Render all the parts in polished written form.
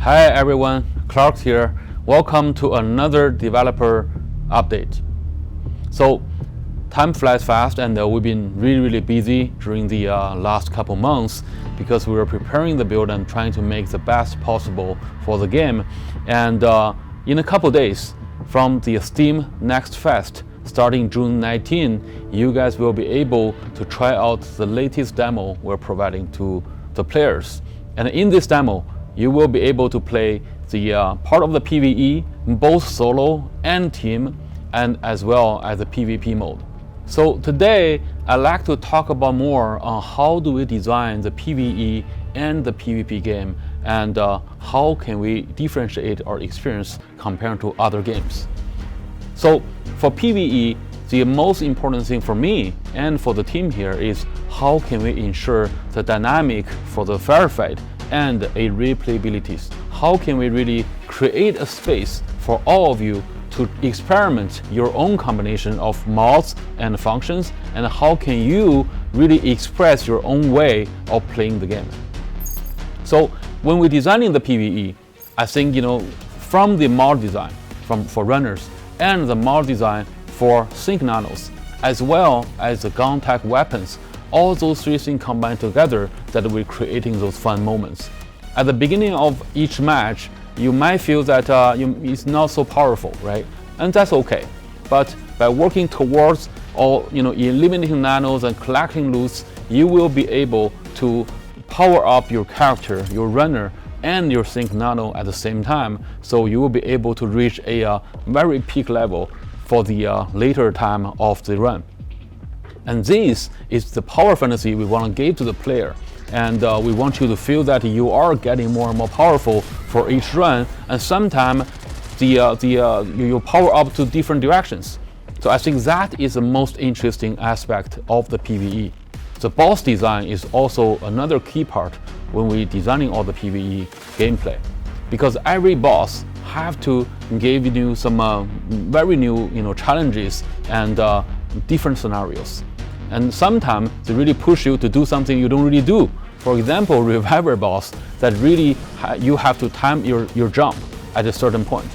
Hi everyone, Clark here. Welcome to another developer update. So time flies fast and we've been really busy during the last couple months because we were preparing the build and trying to make the best possible for the game. And in a couple days from the Steam Next Fest starting June 19, you guys will be able to try out the latest demo we're providing to the players. And in this demo, you will be able to play the part of the PvE, both solo and team, and as well as the PvP mode. So today, I'd like to talk about more on how do we design the PvE and the PvP game, and how can we differentiate our experience compared to other games. So for PvE, the most important thing for me and for the team here is how can we ensure the dynamic for the firefight and a replayability. How can we really create a space for all of you to experiment your own combination of mods and functions, and how can you really express your own way of playing the game. So when we're designing the PvE, I think from the mod design for runners and the mod design for sync nanos, as well as the gun tech weapons, all those three things combined together that we're creating those fun moments. At the beginning of each match, you might feel that it's not so powerful, right? And that's okay. But by working towards eliminating nanos and collecting loots, you will be able to power up your character, your runner, and your sync nano at the same time. So you will be able to reach a very peak level for the later time of the run. And this is the power fantasy we want to give to the player. And we want you to feel that you are getting more and more powerful for each run. And sometimes you power up to different directions. So I think that is the most interesting aspect of the PvE. The boss design is also another key part when we're designing all the PvE gameplay. Because every boss have to give you some very new challenges and different scenarios. And sometimes they really push you to do something you don't really do. For example, Reviver boss that really you have to time your jump at a certain point.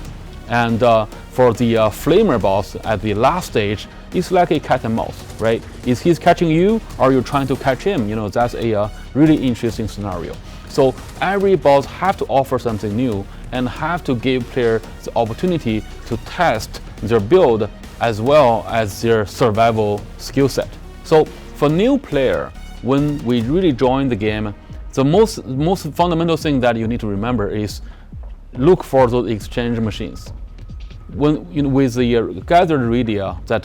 And for the Flamer boss at the last stage, it's like a cat and mouse, right? Is he catching you or you're trying to catch him? That's a really interesting scenario. So every boss have to offer something new and have to give players the opportunity to test their build as well as their survival skill set. So for new player, when we really join the game, the most fundamental thing that you need to remember is look for those exchange machines. When with the gathered media that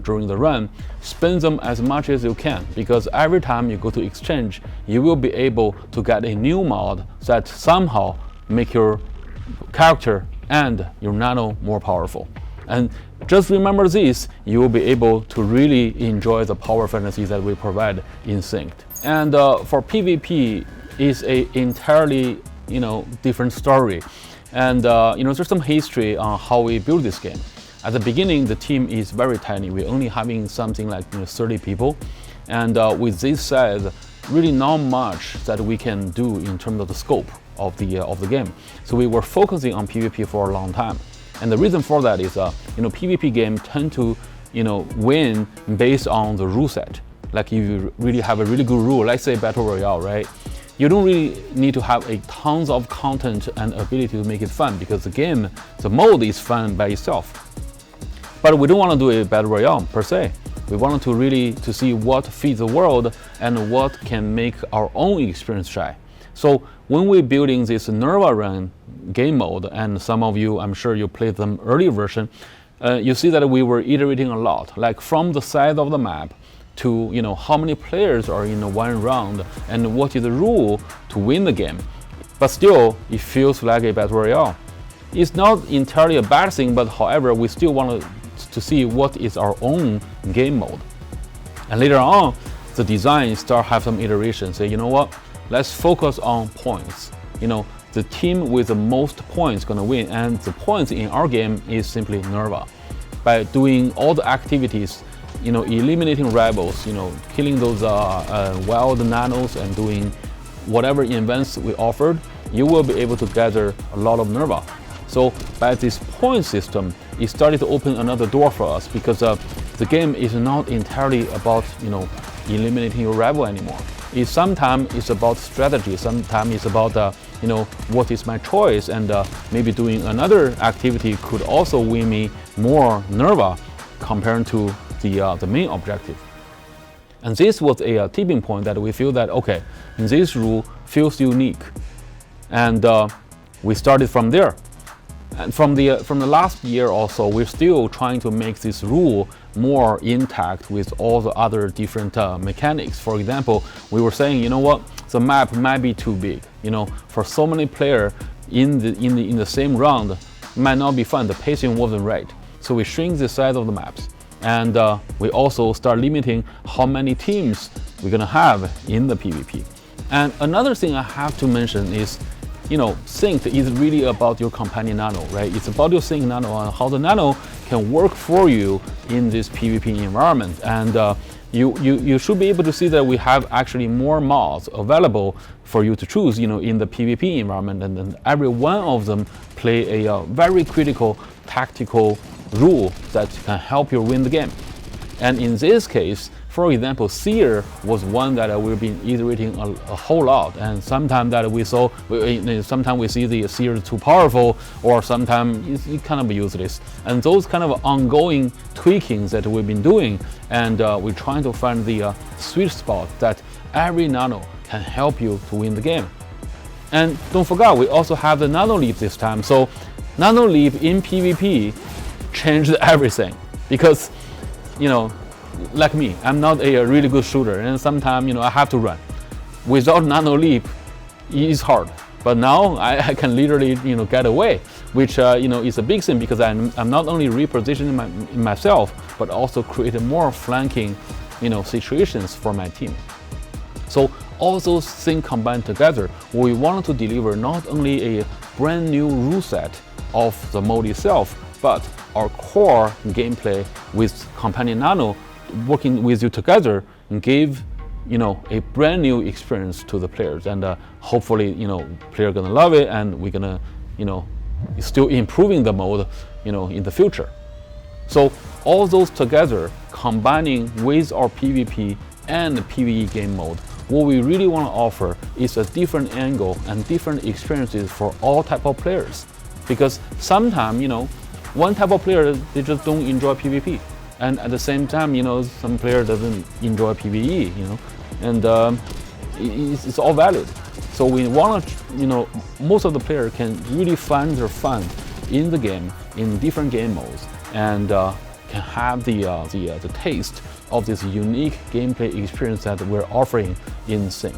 during the run, spend them as much as you can, because every time you go to exchange, you will be able to get a new mod that somehow make your character and your nano more powerful. And just remember this, you will be able to really enjoy the power fantasy that we provide in Synced. And for PvP is a entirely different story. And there's some history on how we build this game. At the beginning, the team is very tiny. We're only having something like 30 people. And with this said, really not much that we can do in terms of the scope of the game. So we were focusing on PvP for a long time. And the reason for that is, PvP games tend to, win based on the rule set. Like if you really have a really good rule, let's say Battle Royale, right? You don't really need to have a tons of content and ability to make it fun, because the mode is fun by itself. But we don't want to do a Battle Royale per se. We wanted to really see what fits the world and what can make our own experience shine. So when we're building this Nerva Run game mode, and some of you, I'm sure you played the early version, you see that we were iterating a lot, like from the size of the map to how many players are in one round and what is the rule to win the game. But still, it feels like a Battle Royale. It's not entirely a bad thing, but however, we still want to see what is our own game mode. And later on, the design start have some iterations. Say, what? Let's focus on points. The team with the most points gonna win, and the points in our game is simply Nerva. By doing all the activities, eliminating rivals, killing those wild nanos and doing whatever events we offered, you will be able to gather a lot of nerva. So by this point system, it started to open another door for us, because the game is not entirely about eliminating your rival anymore. Sometimes it's about strategy. Sometimes it's about what is my choice, and maybe doing another activity could also win me more nerva compared to the main objective. And this was a tipping point that we feel that, okay, this rule feels unique, and we started from there. And from the last year also, we're still trying to make this rule more intact with all the other different mechanics. For example, we were saying, the map might be too big. For so many players in the same round, might not be fun. The pacing wasn't right. So we shrink the size of the maps, and we also start limiting how many teams we're gonna have in the PvP. And another thing I have to mention is, Sync is really about your companion nano, right? It's about your Sync nano and how the nano can work for you in this PvP environment. And you should be able to see that we have actually more mods available for you to choose, in the PvP environment, and then every one of them play a very critical tactical rule that can help you win the game. And in this case, for example, Seer was one that we've been iterating a whole lot, and sometimes that sometimes we see the Seer is too powerful, or sometimes it's kind of useless. And those kind of ongoing tweakings that we've been doing, and we're trying to find the sweet spot that every nano can help you to win the game. And don't forget, we also have the nano leap this time. So nano leap in PvP changed everything, because like me, I'm not a really good shooter, and sometimes I have to run. Without nano leap, it's hard. But now I can literally get away, which is a big thing, because I'm not only repositioning myself, but also creating more flanking situations for my team. So all those things combined together, we wanted to deliver not only a brand new rule set of the mode itself, but our core gameplay with companion nano working with you together and give a brand new experience to the players, and hopefully players gonna love it, and we're gonna still improving the mode in the future. So all those together, combining with our PvP and PvE game mode, what we really want to offer is a different angle and different experiences for all type of players, because sometimes one type of player, they just don't enjoy PvP. And at the same time, some player doesn't enjoy PvE, and it's all valid. So we want to, most of the players can really find their fun in the game, in different game modes, and can have the taste of this unique gameplay experience that we're offering in Sync.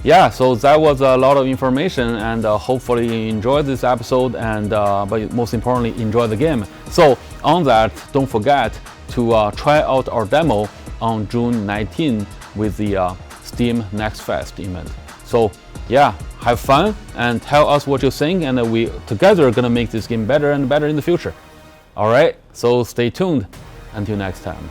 Yeah, so that was a lot of information, and hopefully you enjoyed this episode, and but most importantly, enjoy the game. So on that, don't forget to try out our demo on June 19 with the Steam Next Fest event. So yeah, have fun and tell us what you think, and we together are gonna make this game better and better in the future. All right, so stay tuned. Until next time.